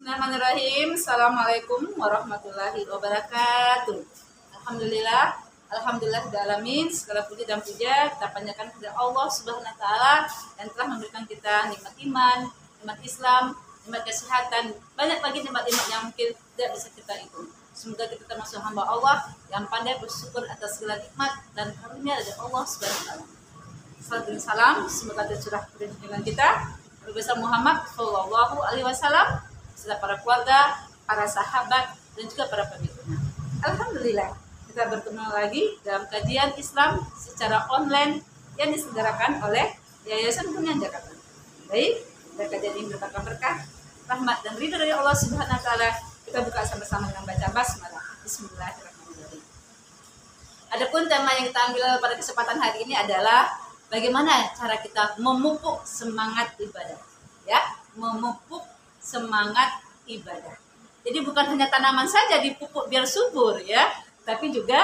Bismillahirrahmanirrahim. Assalamualaikum warahmatullahi wabarakatuh. Alhamdulillah, alhamdulillah segala puji dan puja kita panjatkan kepada Allah Subhanahu wa taala yang telah memberikan kita nikmat iman, nikmat Islam, nikmat kesehatan, banyak lagi nikmat-nikmat yang mungkin tidak bisa kita hitung. Semoga kita termasuk hamba Allah yang pandai bersyukur atas segala nikmat dan karunia dari Allah Subhanahu wa taala. Salam dan salam semoga tercurah pada junjungan kita Nabi besar Muhammad Shallallahu Alaihi Wasallam, serta para keluarga, para sahabat, dan juga para pengikutnya. Alhamdulillah, kita bertemu lagi dalam kajian Islam secara online yang diselenggarakan oleh Yayasan Hunian Jakarta. Baik, kita kajian ini merupakan berkah, rahmat, dan ridho dari Allah Subhanahu wa taala. Kita buka sama-sama dengan baca basmalah. Bismillahirrahmanirrahim. Adapun tema yang kita ambil pada kesempatan hari ini adalah bagaimana cara kita memupuk semangat ibadah. Ya, memupuk semangat ibadah. Jadi bukan hanya tanaman saja dipupuk biar subur ya, tapi juga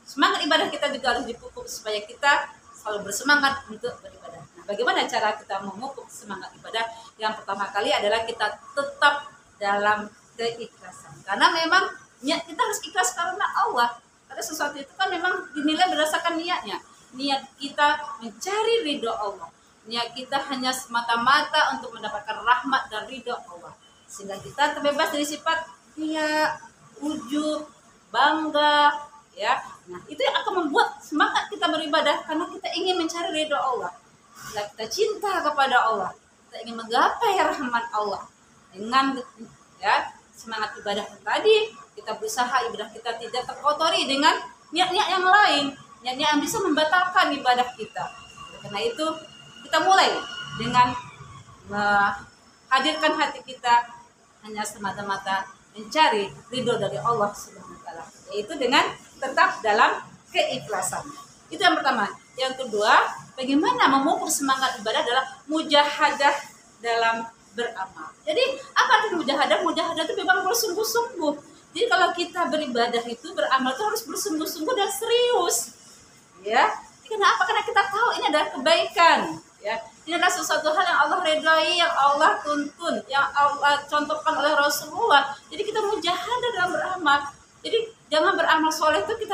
semangat ibadah kita juga harus dipupuk supaya kita selalu bersemangat untuk beribadah. Nah, bagaimana cara kita memupuk semangat ibadah? Yang pertama kali adalah kita tetap dalam keikhlasan. Karena memang niat kita harus ikhlas karena Allah. Karena sesuatu itu kan memang dinilai berdasarkan niatnya. Niat kita mencari ridho Allah. Niat kita hanya semata-mata untuk mendapatkan rahmat dan ridho Allah. Sehingga kita terbebas dari sifat riya, ujub, bangga, ya. Nah, itu yang akan membuat semangat kita beribadah karena kita ingin mencari ridho Allah. Kita cinta kepada Allah. Kita ingin menggapai rahmat Allah. Dengan ya, semangat ibadah tadi, kita berusaha ibadah kita tidak terkotori dengan niat-niat yang lain, niat-niat yang bisa membatalkan ibadah kita. Karena itu kita mulai dengan menghadirkan hati kita hanya semata-mata mencari ridho dari Allah Subhanahu wa taala, yaitu dengan tetap dalam keikhlasan. Itu yang pertama. Yang kedua, bagaimana memupuk semangat ibadah adalah mujahadah dalam beramal. Jadi apa arti mujahadah? Mujahadah itu memang bersungguh-sungguh. Jadi kalau kita beribadah itu beramal itu harus bersungguh-sungguh dan serius. Ya. Kenapa? Karena kita tahu ini adalah kebaikan. Ya, ini adalah sesuatu hal yang Allah redai, yang Allah tuntun, yang Allah contohkan oleh Rasulullah. Jadi kita mujahadah dalam beramal. Jadi jangan beramal soleh itu kita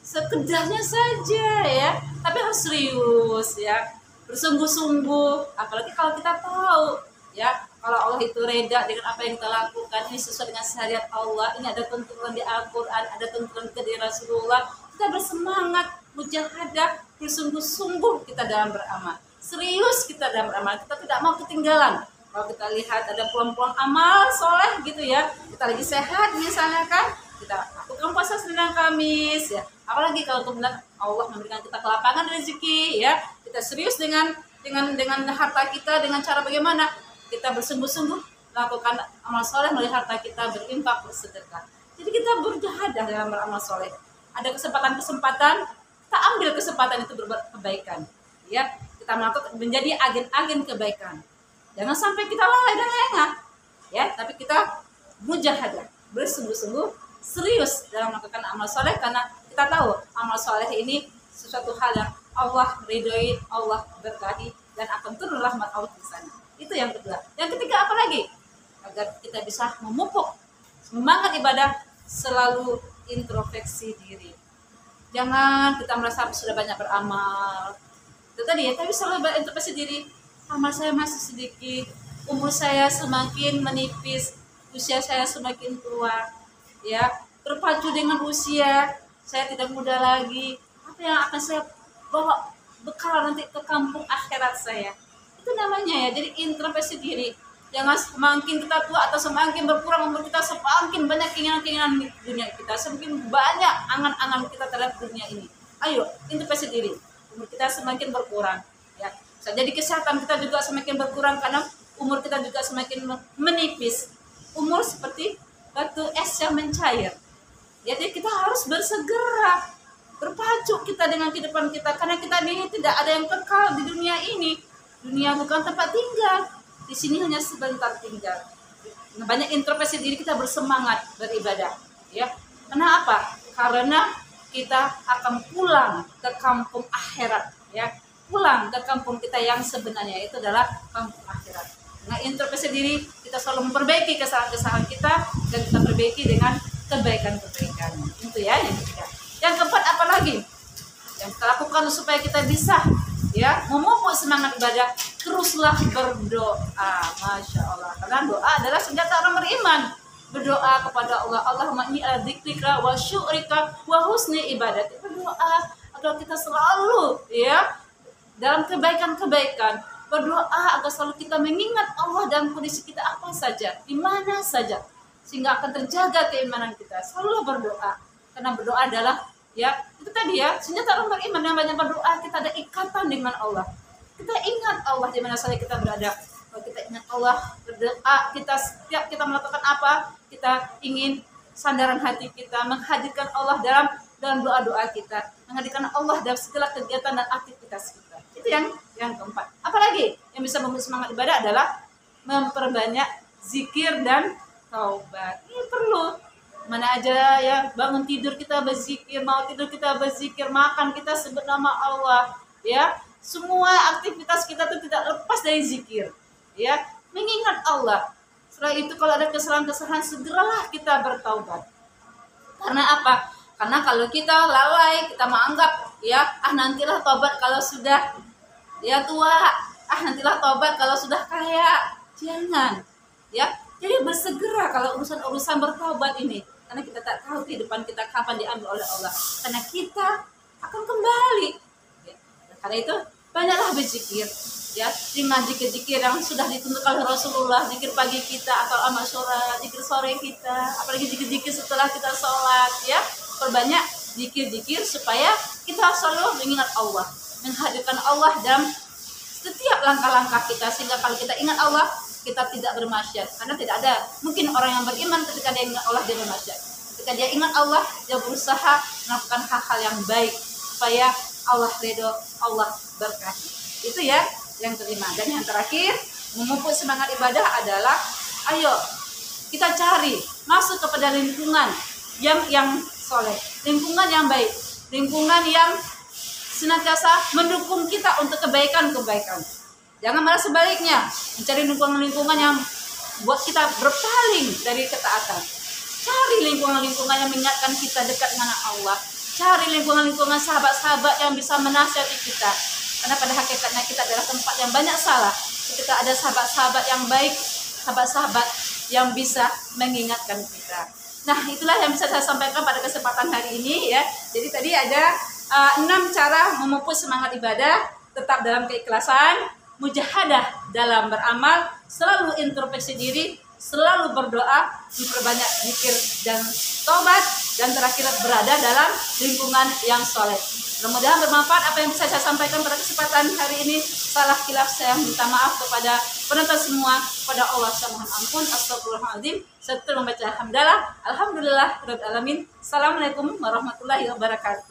sekedarnya saja ya, tapi harus serius ya, bersungguh-sungguh. Apalagi kalau kita tahu ya, kalau Allah itu reda dengan apa yang kita lakukan, ini sesuai dengan syariat Allah, ini ada tuntunan di Al-Quran, ada tuntunan dari Rasulullah. Kita bersemangat, mujahadah, bersungguh-sungguh kita dalam beramal. Serius kita dalam beramal, kita tidak mau ketinggalan. Kalau kita lihat ada peluang-peluang amal soleh gitu ya, kita lagi sehat misalnya kan, kita lakukan puasa Senin dan Kamis ya. Apalagi kalau kemudian Allah memberikan kita kelapangan rezeki ya, kita serius dengan harta kita, dengan cara bagaimana kita bersungguh-sungguh melakukan amal soleh melalui harta kita, berinfak, bersedekah. Jadi kita berjahadah dalam beramal soleh. Ada kesempatan-kesempatan, kita ambil kesempatan itu berbuat kebaikan. Ya, kita melakukan menjadi agen-agen kebaikan. Jangan sampai kita lalai dan lengah. Ya, tapi kita mujahadah, bersungguh-sungguh, serius dalam melakukan amal soleh karena kita tahu amal soleh ini sesuatu hal yang Allah ridhoi, Allah berkahi dan akan turun rahmat Allah di sana. Itu yang kedua. Yang ketiga apa lagi? Agar kita bisa memupuk semangat ibadah, selalu introspeksi diri. Jangan kita merasa sudah banyak beramal. Itu tadi ya, tapi selalu introspeksi diri. Amal saya masih sedikit, umur saya semakin menipis, usia saya semakin tua. Ya, berpacu dengan usia, saya tidak muda lagi. Apa yang akan saya bawa bekal nanti ke kampung akhirat saya? Itu namanya ya, jadi introspeksi diri. Jangan semakin kita tua atau semakin berkurang umur kita, semakin banyak keinginan-keinginan dunia kita, semakin banyak angan-angan kita terhadap dunia ini. Ayo, introspeksi diri. Umur kita semakin berkurang. Ya, jadi kesehatan kita juga semakin berkurang karena umur kita juga semakin menipis. Umur seperti batu es yang mencair. Jadi kita harus bersegera, berpacu kita dengan kehidupan kita karena kita ini tidak ada yang kekal di dunia ini. Dunia bukan tempat tinggal. Di sini hanya sebentar tinggal. Banyak introspeksi diri, kita bersemangat beribadah. Ya, kenapa? Karena kita akan pulang ke kampung akhirat. Ya, pulang ke kampung kita yang sebenarnya itu adalah kampung akhirat. Nah, introspeksi diri kita selalu memperbaiki kesalahan-kesalahan kita dan kita perbaiki dengan kebaikan-kebaikan. Itu ya yang ketiga. Yang keempat apa lagi yang kita lakukan supaya kita bisa ya memupuk semangat ibadah? Teruslah berdoa. Masya Allah, karena doa adalah senjata orang beriman. Berdoa kepada Allah, Allahumma inni ala dzikrika wa syukrika wa husni ibadati. Berdoa agar kita selalu ya dalam kebaikan-kebaikan. Berdoa agar selalu kita mengingat Allah dalam kondisi kita apa saja, di mana saja, sehingga akan terjaga keimanan kita. Selalu berdoa, karena berdoa adalah ya itu tadi ya senjata orang beriman. Yang banyak berdoa, kita ada ikatan dengan Allah. Kita ingat Allah di mana saja kita berada. Kalau kita ingat Allah, berdoa, kita setiap kita melakukan apa, kita ingin sandaran hati kita menghadirkan Allah dalam doa-doa kita, menghadirkan Allah dalam segala kegiatan dan aktivitas kita. Itu yang keempat. Apalagi yang bisa membuat semangat ibadah adalah memperbanyak zikir dan taubat. Ini perlu. Mana aja ya, bangun tidur kita berzikir, mau tidur kita berzikir, makan kita sebut nama Allah, ya. Semua aktivitas kita itu tidak lepas dari zikir, ya. Mengingat Allah. Setelah itu kalau ada kesalahan-kesalahan, segeralah kita bertaubat. Karena apa? Karena kalau kita lalai, kita menganggap ya, nantilah taubat kalau sudah ya tua, nantilah taubat kalau sudah kaya. Jangan, ya. Jadi bersegera kalau urusan bertaubat ini, karena kita tak tahu kehidupan kita kapan diambil oleh Allah. Karena kita akan kembali. Ya. Karena itu banyaklah berzikir, ya. Dengan zikir-zikir yang sudah dituntut oleh Rasulullah, zikir pagi kita atau amal syura, zikir sore kita, apalagi zikir-zikir setelah kita sholat, ya. Perbanyak zikir-zikir supaya kita selalu mengingat Allah, menghadirkan Allah dalam setiap langkah-langkah kita, sehingga kalau kita ingat Allah, kita tidak bermaksiat. Karena tidak ada mungkin orang yang beriman ketika dia ingat Allah dia bermaksiat. Ketika dia ingat Allah, dia berusaha melakukan hal-hal yang baik supaya Allah ridho, Allah berkati. Itu ya yang kelima. Dan yang terakhir, memupuk semangat ibadah adalah ayo kita cari masuk kepada lingkungan yang soleh, lingkungan yang baik, lingkungan yang senantiasa mendukung kita untuk kebaikan-kebaikan. Jangan malah sebaliknya, mencari lingkungan-lingkungan yang buat kita berpaling dari ketaatan. Cari lingkungan-lingkungan yang mengingatkan kita dekat dengan Allah. Cari lingkungan-lingkungan sahabat-sahabat yang bisa menasihati kita. Karena pada hakikatnya kita adalah tempat yang banyak salah. Ketika ada sahabat-sahabat yang baik, sahabat-sahabat yang bisa mengingatkan kita. Nah, itulah yang bisa saya sampaikan pada kesempatan hari ini ya. Jadi tadi ada 6 cara memupuk semangat ibadah, tetap dalam keikhlasan, mujahadah dalam beramal, selalu introspeksi diri, selalu berdoa, memperbanyak zikir dan tobat, dan terakhir berada dalam lingkungan yang soleh. Mudah-mudahan bermanfaat apa yang bisa saya sampaikan pada kesempatan hari ini. Salah khilaf saya minta maaf kepada penonton semua, kepada Allah Subhanahu ampun, astagfirullahaladzim. Serta membaca alhamdulillah, alhamdulillah, rabbil alamin. Assalamualaikum warahmatullahi wabarakatuh.